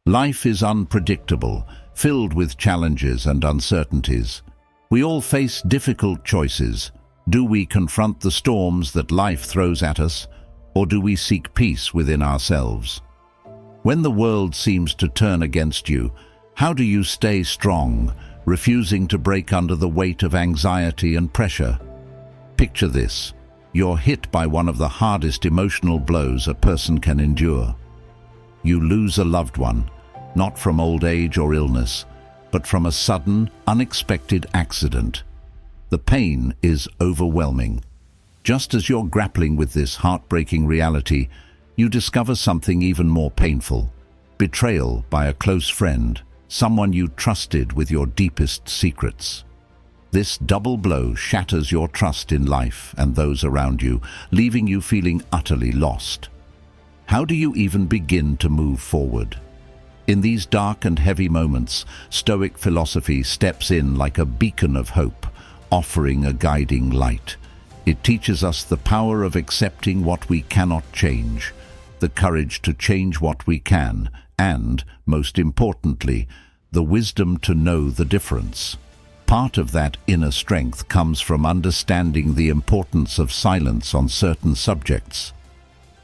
Life is unpredictable, filled with challenges and uncertainties. We all face difficult choices. Do we confront the storms that life throws at us, or do we seek peace within ourselves? When the world seems to turn against you, how do you stay strong, refusing to break under the weight of anxiety and pressure? Picture this. You're hit by one of the hardest emotional blows a person can endure. You lose a loved one, not from old age or illness, but from a sudden, unexpected accident. The pain is overwhelming. Just as you're grappling with this heartbreaking reality, you discover something even more painful: betrayal by a close friend, someone you trusted with your deepest secrets. This double blow shatters your trust in life and those around you, leaving you feeling utterly lost. How do you even begin to move forward? In these dark and heavy moments, Stoic philosophy steps in like a beacon of hope, offering a guiding light. It teaches us the power of accepting what we cannot change, the courage to change what we can, and, most importantly, the wisdom to know the difference. Part of that inner strength comes from understanding the importance of silence on certain subjects.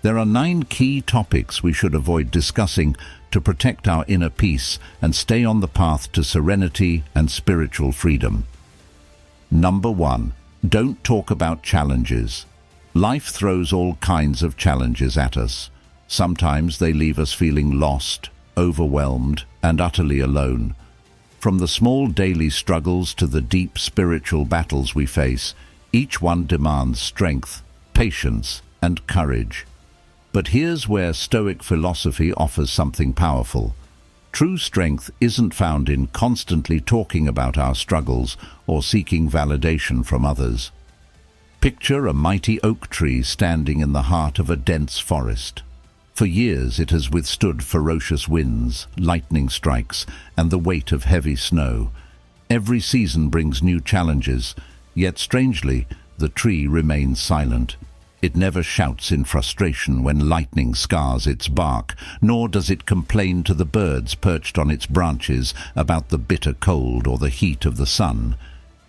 There are 9 key topics we should avoid discussing to protect our inner peace and stay on the path to serenity and spiritual freedom. Number 1. Don't talk about challenges. Life throws all kinds of challenges at us. Sometimes they leave us feeling lost, overwhelmed, and utterly alone. From the small daily struggles to the deep spiritual battles we face, each one demands strength, patience, and courage. But here's where Stoic philosophy offers something powerful. True strength isn't found in constantly talking about our struggles or seeking validation from others. Picture a mighty oak tree standing in the heart of a dense forest. For years it has withstood ferocious winds, lightning strikes, and the weight of heavy snow. Every season brings new challenges, yet strangely, the tree remains silent. It never shouts in frustration when lightning scars its bark, nor does it complain to the birds perched on its branches about the bitter cold or the heat of the sun.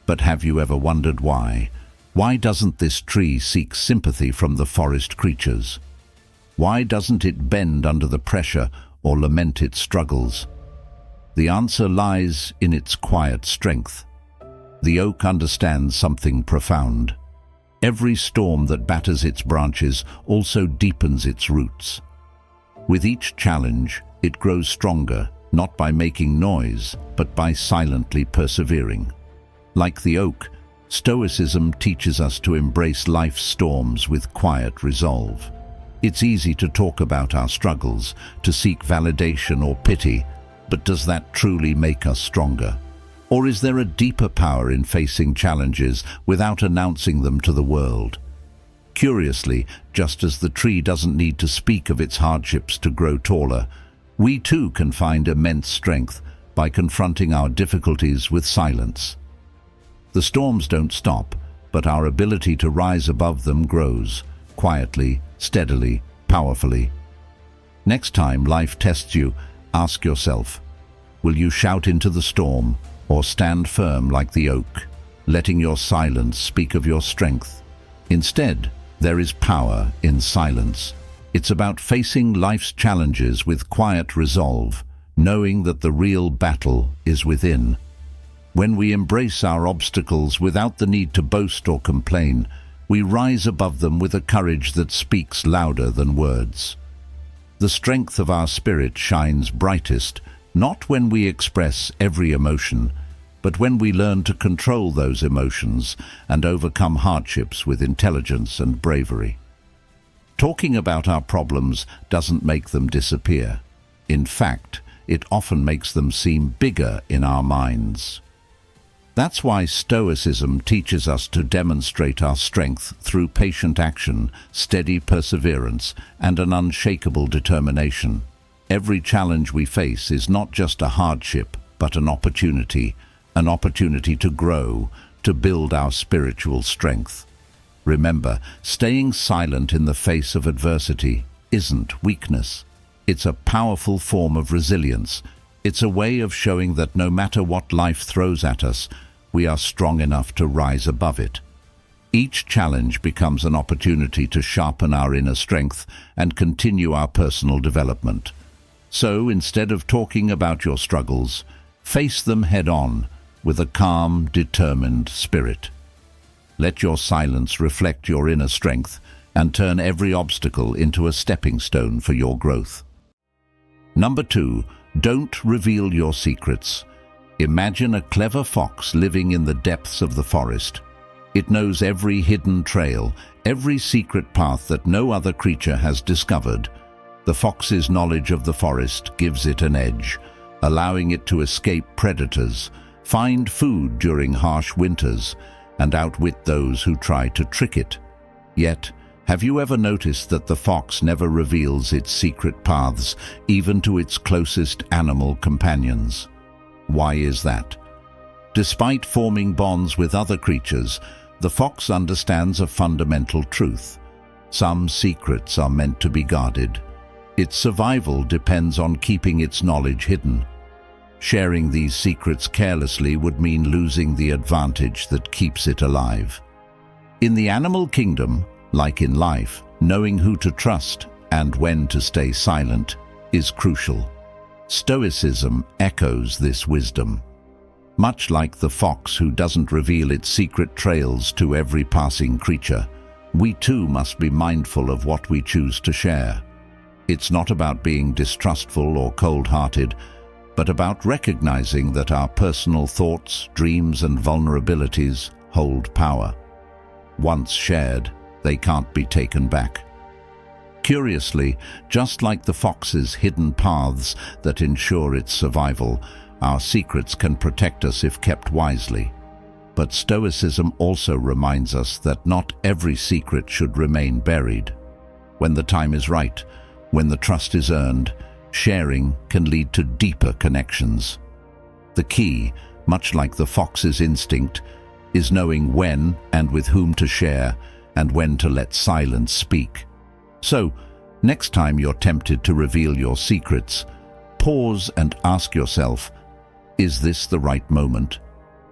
But have you ever wondered why? Why doesn't this tree seek sympathy from the forest creatures? Why doesn't it bend under the pressure or lament its struggles? The answer lies in its quiet strength. The oak understands something profound. Every storm that batters its branches also deepens its roots. With each challenge, it grows stronger, not by making noise, but by silently persevering. Like the oak, Stoicism teaches us to embrace life's storms with quiet resolve. It's easy to talk about our struggles, to seek validation or pity, but does that truly make us stronger? Or is there a deeper power in facing challenges without announcing them to the world? Curiously, just as the tree doesn't need to speak of its hardships to grow taller, we too can find immense strength by confronting our difficulties with silence. The storms don't stop, but our ability to rise above them grows, quietly, steadily, powerfully. Next time life tests you, ask yourself, will you shout into the storm, or stand firm like the oak, letting your silence speak of your strength? Instead, there is power in silence. It's about facing life's challenges with quiet resolve, knowing that the real battle is within. When we embrace our obstacles without the need to boast or complain, we rise above them with a courage that speaks louder than words. The strength of our spirit shines brightest, not when we express every emotion, but when we learn to control those emotions and overcome hardships with intelligence and bravery. Talking about our problems doesn't make them disappear. In fact, it often makes them seem bigger in our minds. That's why Stoicism teaches us to demonstrate our strength through patient action, steady perseverance, and an unshakable determination. Every challenge we face is not just a hardship, but an opportunity to grow, to build our spiritual strength. Remember, staying silent in the face of adversity isn't weakness. It's a powerful form of resilience. It's a way of showing that no matter what life throws at us, we are strong enough to rise above it. Each challenge becomes an opportunity to sharpen our inner strength and continue our personal development. So, instead of talking about your struggles, face them head-on with a calm, determined spirit. Let your silence reflect your inner strength and turn every obstacle into a stepping stone for your growth. Number 2, don't reveal your secrets. Imagine a clever fox living in the depths of the forest. It knows every hidden trail, every secret path that no other creature has discovered. The fox's knowledge of the forest gives it an edge, allowing it to escape predators, find food during harsh winters, and outwit those who try to trick it. Yet, have you ever noticed that the fox never reveals its secret paths, even to its closest animal companions? Why is that? Despite forming bonds with other creatures, the fox understands a fundamental truth. Some secrets are meant to be guarded. Its survival depends on keeping its knowledge hidden. Sharing these secrets carelessly would mean losing the advantage that keeps it alive. In the animal kingdom, like in life, knowing who to trust and when to stay silent is crucial. Stoicism echoes this wisdom. Much like the fox who doesn't reveal its secret trails to every passing creature, we too must be mindful of what we choose to share. It's not about being distrustful or cold-hearted, but about recognizing that our personal thoughts, dreams, and vulnerabilities hold power. Once shared, they can't be taken back. Curiously, just like the fox's hidden paths that ensure its survival, our secrets can protect us if kept wisely. But Stoicism also reminds us that not every secret should remain buried. When the time is right, when the trust is earned, sharing can lead to deeper connections. The key, much like the fox's instinct, is knowing when and with whom to share and when to let silence speak. So, next time you're tempted to reveal your secrets, pause and ask yourself, is this the right moment?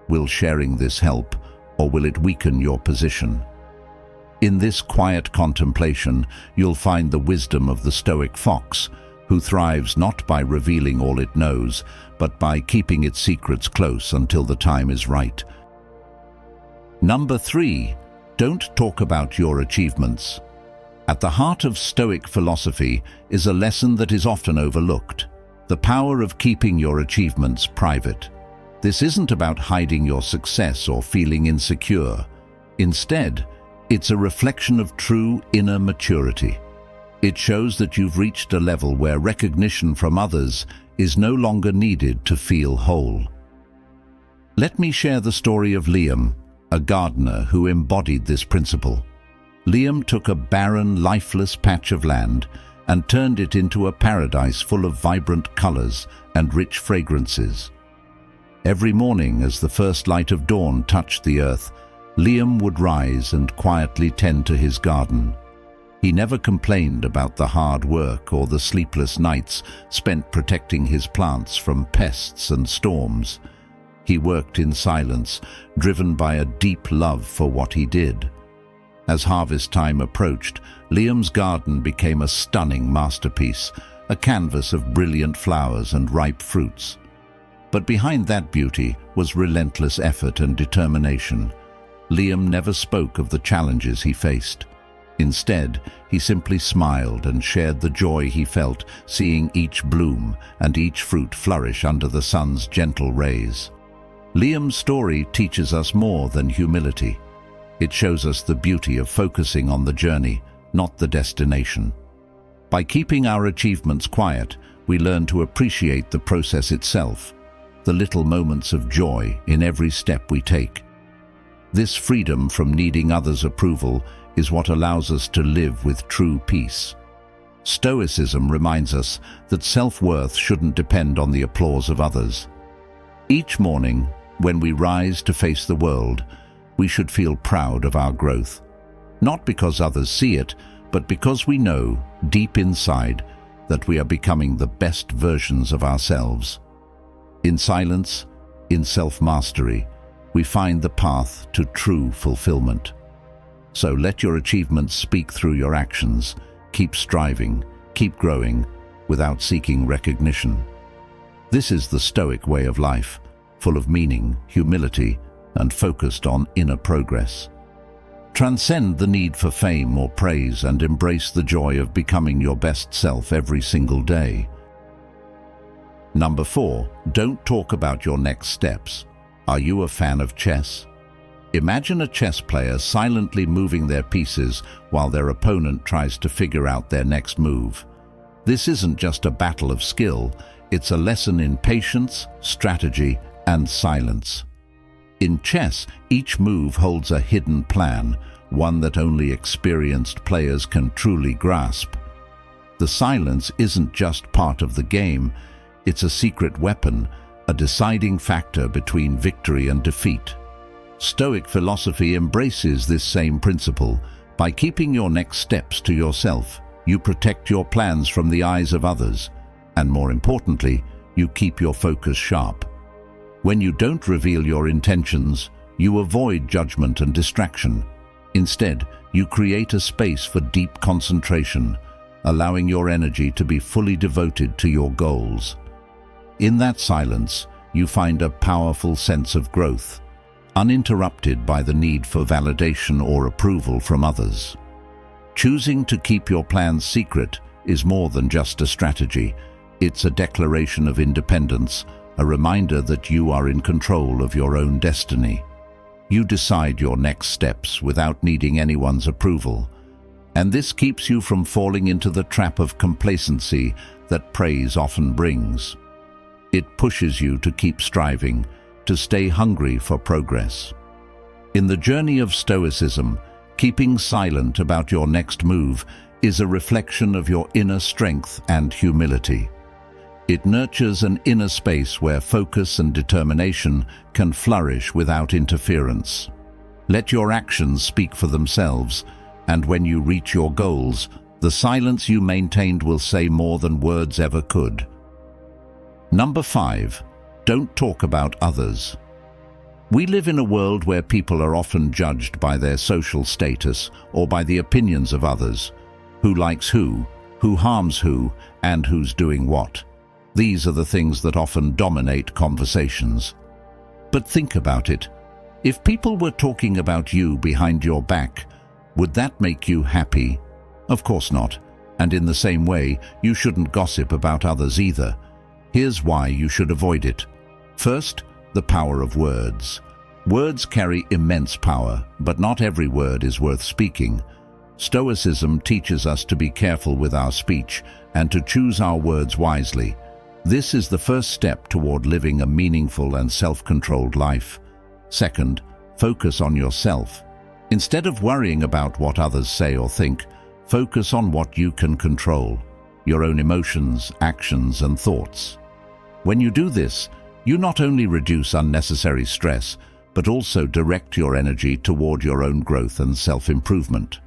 Will sharing this help, or will it weaken your position? In this quiet contemplation, you'll find the wisdom of the Stoic fox, who thrives not by revealing all it knows, but by keeping its secrets close until the time is right. Number 3, don't talk about your achievements. At the heart of Stoic philosophy is a lesson that is often overlooked: the power of keeping your achievements private. This isn't about hiding your success or feeling insecure. Instead, it's a reflection of true inner maturity. It shows that you've reached a level where recognition from others is no longer needed to feel whole. Let me share the story of Liam, a gardener who embodied this principle. Liam took a barren, lifeless patch of land and turned it into a paradise full of vibrant colors and rich fragrances. Every morning, as the first light of dawn touched the earth, Liam would rise and quietly tend to his garden. He never complained about the hard work or the sleepless nights spent protecting his plants from pests and storms. He worked in silence, driven by a deep love for what he did. As harvest time approached, Liam's garden became a stunning masterpiece, a canvas of brilliant flowers and ripe fruits. But behind that beauty was relentless effort and determination. Liam never spoke of the challenges he faced. Instead, he simply smiled and shared the joy he felt seeing each bloom and each fruit flourish under the sun's gentle rays. Liam's story teaches us more than humility. It shows us the beauty of focusing on the journey, not the destination. By keeping our achievements quiet, we learn to appreciate the process itself, the little moments of joy in every step we take. This freedom from needing others' approval is what allows us to live with true peace. Stoicism reminds us that self-worth shouldn't depend on the applause of others. Each morning, when we rise to face the world, we should feel proud of our growth. Not because others see it, but because we know, deep inside, that we are becoming the best versions of ourselves. In silence, in self-mastery, we find the path to true fulfillment. So let your achievements speak through your actions. Keep striving, keep growing, without seeking recognition. This is the Stoic way of life, full of meaning, humility, and focused on inner progress. Transcend the need for fame or praise and embrace the joy of becoming your best self every single day. Number 4, don't talk about your next steps. Are you a fan of chess? Imagine a chess player silently moving their pieces while their opponent tries to figure out their next move. This isn't just a battle of skill, it's a lesson in patience, strategy, and silence. In chess, each move holds a hidden plan, one that only experienced players can truly grasp. The silence isn't just part of the game, it's a secret weapon, a deciding factor between victory and defeat. Stoic philosophy embraces this same principle. By keeping your next steps to yourself, you protect your plans from the eyes of others, and more importantly, you keep your focus sharp. When you don't reveal your intentions, you avoid judgment and distraction. Instead, you create a space for deep concentration, allowing your energy to be fully devoted to your goals. In that silence, you find a powerful sense of growth, uninterrupted by the need for validation or approval from others. Choosing to keep your plans secret is more than just a strategy. It's a declaration of independence, a reminder that you are in control of your own destiny. You decide your next steps without needing anyone's approval, and this keeps you from falling into the trap of complacency that praise often brings. It pushes you to keep striving, to stay hungry for progress. In the journey of Stoicism, keeping silent about your next move is a reflection of your inner strength and humility. It nurtures an inner space where focus and determination can flourish without interference. Let your actions speak for themselves, and when you reach your goals, the silence you maintained will say more than words ever could. Number 5, don't talk about others. We live in a world where people are often judged by their social status or by the opinions of others. Who likes who harms who, and who's doing what. These are the things that often dominate conversations. But think about it. If people were talking about you behind your back, would that make you happy? Of course not. And in the same way, you shouldn't gossip about others either. Here's why you should avoid it. First, the power of words. Words carry immense power, but not every word is worth speaking. Stoicism teaches us to be careful with our speech and to choose our words wisely. This is the first step toward living a meaningful and self-controlled life. Second, focus on yourself. Instead of worrying about what others say or think, focus on what you can control, your own emotions, actions, and thoughts. When you do this, you not only reduce unnecessary stress, but also direct your energy toward your own growth and self-improvement.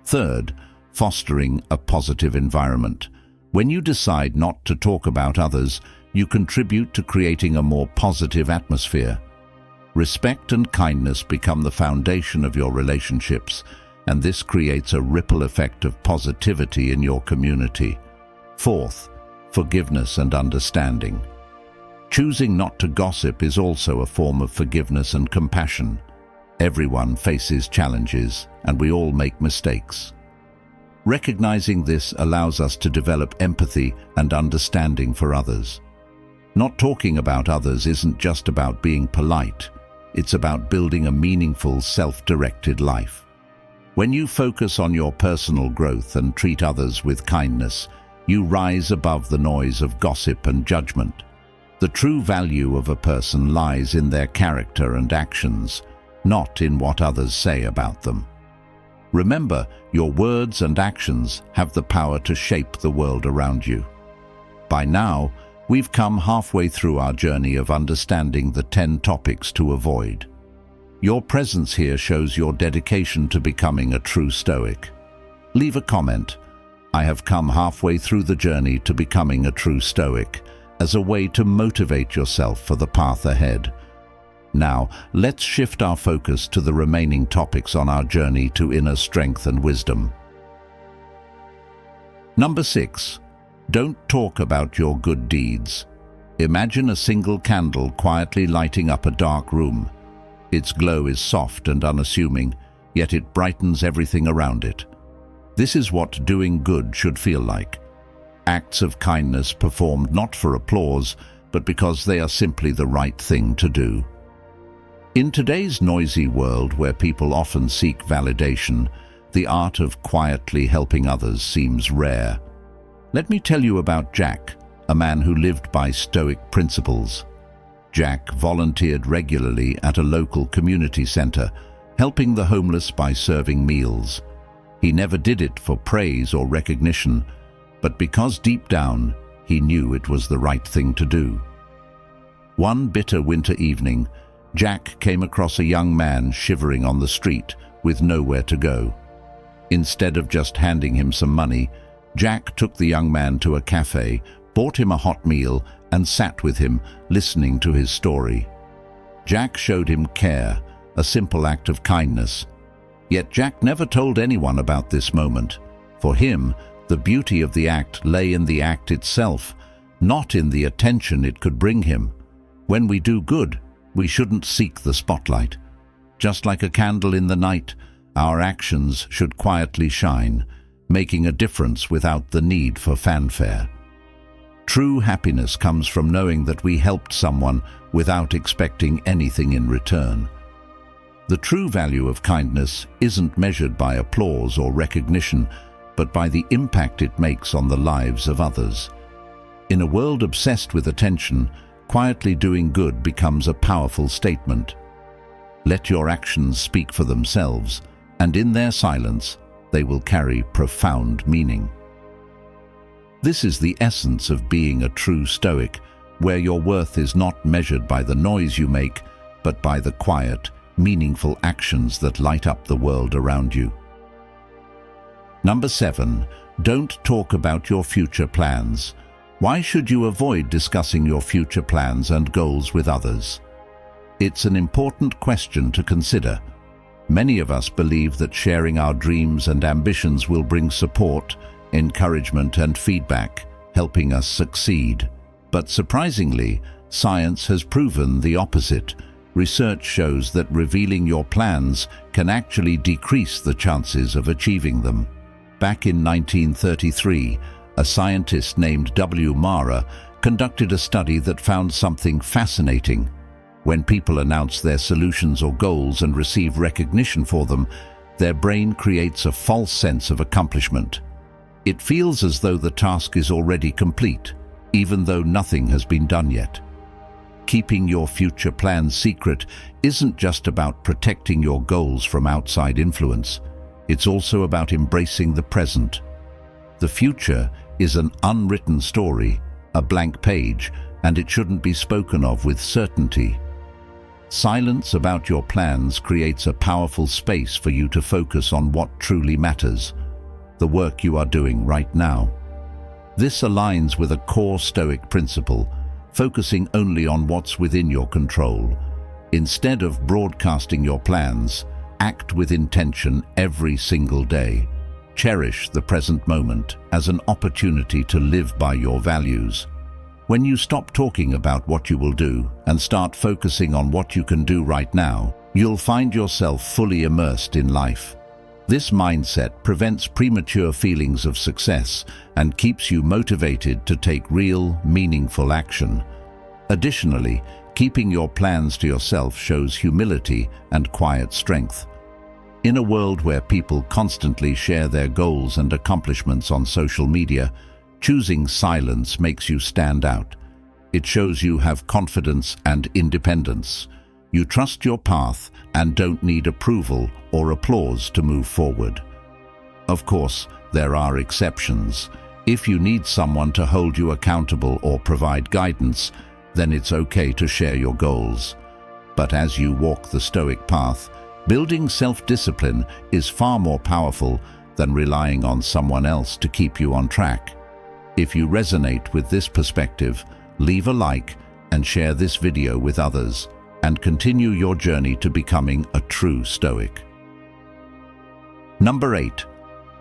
Third, fostering a positive environment. When you decide not to talk about others, you contribute to creating a more positive atmosphere. Respect and kindness become the foundation of your relationships, and this creates a ripple effect of positivity in your community. Fourth, forgiveness and understanding. Choosing not to gossip is also a form of forgiveness and compassion. Everyone faces challenges, and we all make mistakes. Recognizing this allows us to develop empathy and understanding for others. Not talking about others isn't just about being polite. It's about building a meaningful, self-directed life. When you focus on your personal growth and treat others with kindness, you rise above the noise of gossip and judgment. The true value of a person lies in their character and actions, not in what others say about them. Remember, your words and actions have the power to shape the world around you. By now, we've come halfway through our journey of understanding the 10 topics to avoid. Your presence here shows your dedication to becoming a true Stoic. Leave a comment, I have come halfway through the journey to becoming a true Stoic, as a way to motivate yourself for the path ahead. Now, let's shift our focus to the remaining topics on our journey to inner strength and wisdom. Number 6. Don't talk about your good deeds. Imagine a single candle quietly lighting up a dark room. Its glow is soft and unassuming, yet it brightens everything around it. This is what doing good should feel like. Acts of kindness performed not for applause, but because they are simply the right thing to do. In today's noisy world where people often seek validation, the art of quietly helping others seems rare. Let me tell you about Jack, a man who lived by Stoic principles. Jack volunteered regularly at a local community center, helping the homeless by serving meals. He never did it for praise or recognition, but because deep down he knew it was the right thing to do. One bitter winter evening, Jack came across a young man shivering on the street with nowhere to go. Instead of just handing him some money, Jack took the young man to a cafe, bought him a hot meal, and sat with him, listening to his story. Jack showed him care, a simple act of kindness. Yet Jack never told anyone about this moment. For him, the beauty of the act lay in the act itself, not in the attention it could bring him. When we do good, we shouldn't seek the spotlight. Just like a candle in the night, our actions should quietly shine, making a difference without the need for fanfare. True happiness comes from knowing that we helped someone without expecting anything in return. The true value of kindness isn't measured by applause or recognition, but by the impact it makes on the lives of others. In a world obsessed with attention, quietly doing good becomes a powerful statement. Let your actions speak for themselves, and in their silence, they will carry profound meaning. This is the essence of being a true Stoic, where your worth is not measured by the noise you make, but by the quiet, meaningful actions that light up the world around you. Number 7. Don't talk about your future plans. Why should you avoid discussing your future plans and goals with others? It's an important question to consider. Many of us believe that sharing our dreams and ambitions will bring support, encouragement, and feedback, helping us succeed. But surprisingly, science has proven the opposite. Research shows that revealing your plans can actually decrease the chances of achieving them. Back in 1933, a scientist named W. Mara conducted a study that found something fascinating. When people announce their solutions or goals and receive recognition for them, their brain creates a false sense of accomplishment. It feels as though the task is already complete, even though nothing has been done yet. Keeping your future plans secret isn't just about protecting your goals from outside influence. It's also about embracing the present. The future is an unwritten story, a blank page, and it shouldn't be spoken of with certainty. Silence about your plans creates a powerful space for you to focus on what truly matters, the work you are doing right now. This aligns with a core Stoic principle, focusing only on what's within your control. Instead of broadcasting your plans, act with intention every single day. Cherish the present moment as an opportunity to live by your values. When you stop talking about what you will do and start focusing on what you can do right now, you'll find yourself fully immersed in life. This mindset prevents premature feelings of success and keeps you motivated to take real, meaningful action. Additionally, keeping your plans to yourself shows humility and quiet strength. In a world where people constantly share their goals and accomplishments on social media, choosing silence makes you stand out. It shows you have confidence and independence. You trust your path and don't need approval or applause to move forward. Of course, there are exceptions. If you need someone to hold you accountable or provide guidance, then it's okay to share your goals. But as you walk the Stoic path, building self-discipline is far more powerful than relying on someone else to keep you on track. If you resonate with this perspective, leave a like and share this video with others, and continue your journey to becoming a true Stoic. Number 8.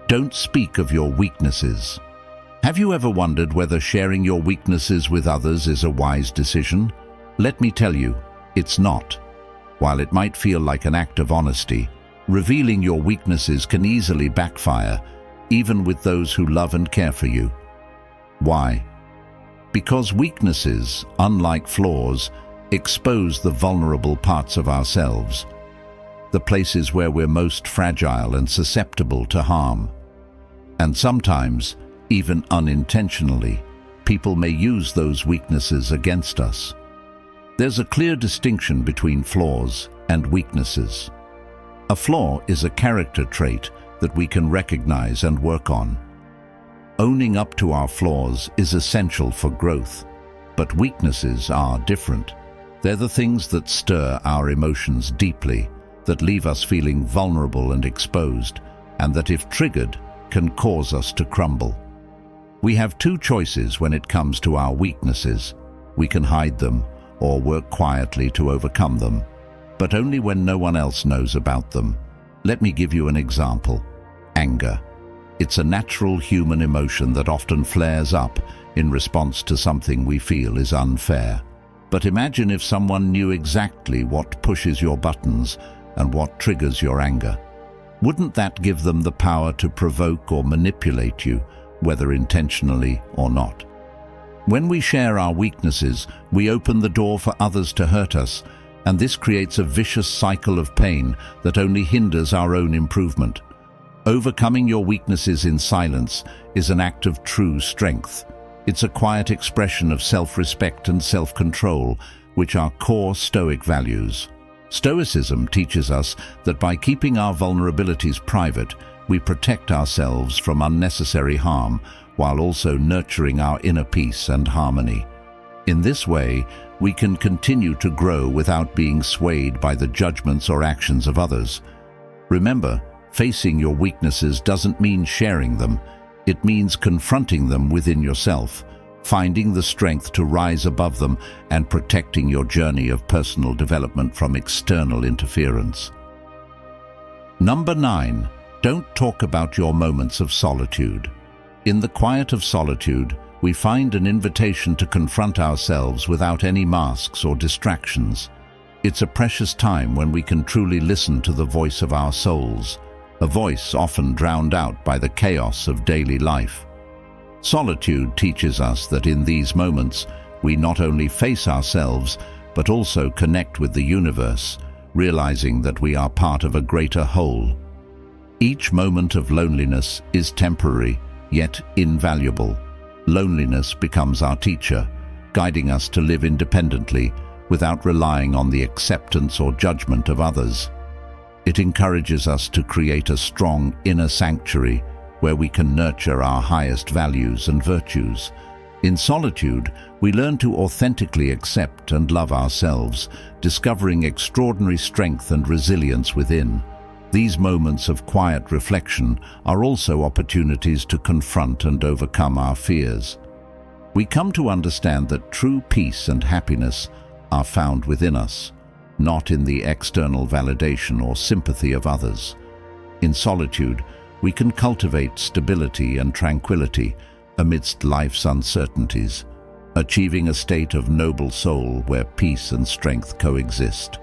Don't speak of your weaknesses. Have you ever wondered whether sharing your weaknesses with others is a wise decision? Let me tell you, it's not. While it might feel like an act of honesty, revealing your weaknesses can easily backfire, even with those who love and care for you. Why? Because weaknesses, unlike flaws, expose the vulnerable parts of ourselves, the places where we're most fragile and susceptible to harm. And sometimes, even unintentionally, people may use those weaknesses against us. There's a clear distinction between flaws and weaknesses. A flaw is a character trait that we can recognize and work on. Owning up to our flaws is essential for growth, but weaknesses are different. They're the things that stir our emotions deeply, that leave us feeling vulnerable and exposed, and that, if triggered, can cause us to crumble. We have two choices when it comes to our weaknesses. We can hide them or work quietly to overcome them, but only when no one else knows about them. Let me give you an example. Anger. It's a natural human emotion that often flares up in response to something we feel is unfair. But imagine if someone knew exactly what pushes your buttons and what triggers your anger. Wouldn't that give them the power to provoke or manipulate you, whether intentionally or not? When we share our weaknesses, we open the door for others to hurt us, and this creates a vicious cycle of pain that only hinders our own improvement. Overcoming your weaknesses in silence is an act of true strength. It's a quiet expression of self-respect and self-control, which are core Stoic values. Stoicism teaches us that by keeping our vulnerabilities private, we protect ourselves from unnecessary harm, while also nurturing our inner peace and harmony. In this way, we can continue to grow without being swayed by the judgments or actions of others. Remember, facing your weaknesses doesn't mean sharing them. It means confronting them within yourself, finding the strength to rise above them, and protecting your journey of personal development from external interference. Number 9. Don't talk about your moments of solitude. In the quiet of solitude, we find an invitation to confront ourselves without any masks or distractions. It's a precious time when we can truly listen to the voice of our souls, a voice often drowned out by the chaos of daily life. Solitude teaches us that in these moments, we not only face ourselves, but also connect with the universe, realizing that we are part of a greater whole. Each moment of loneliness is temporary, yet invaluable. Loneliness becomes our teacher, guiding us to live independently without relying on the acceptance or judgment of others. It encourages us to create a strong inner sanctuary where we can nurture our highest values and virtues. In solitude, we learn to authentically accept and love ourselves, discovering extraordinary strength and resilience within. These moments of quiet reflection are also opportunities to confront and overcome our fears. We come to understand that true peace and happiness are found within us, not in the external validation or sympathy of others. In solitude, we can cultivate stability and tranquility amidst life's uncertainties, achieving a state of noble soul where peace and strength coexist.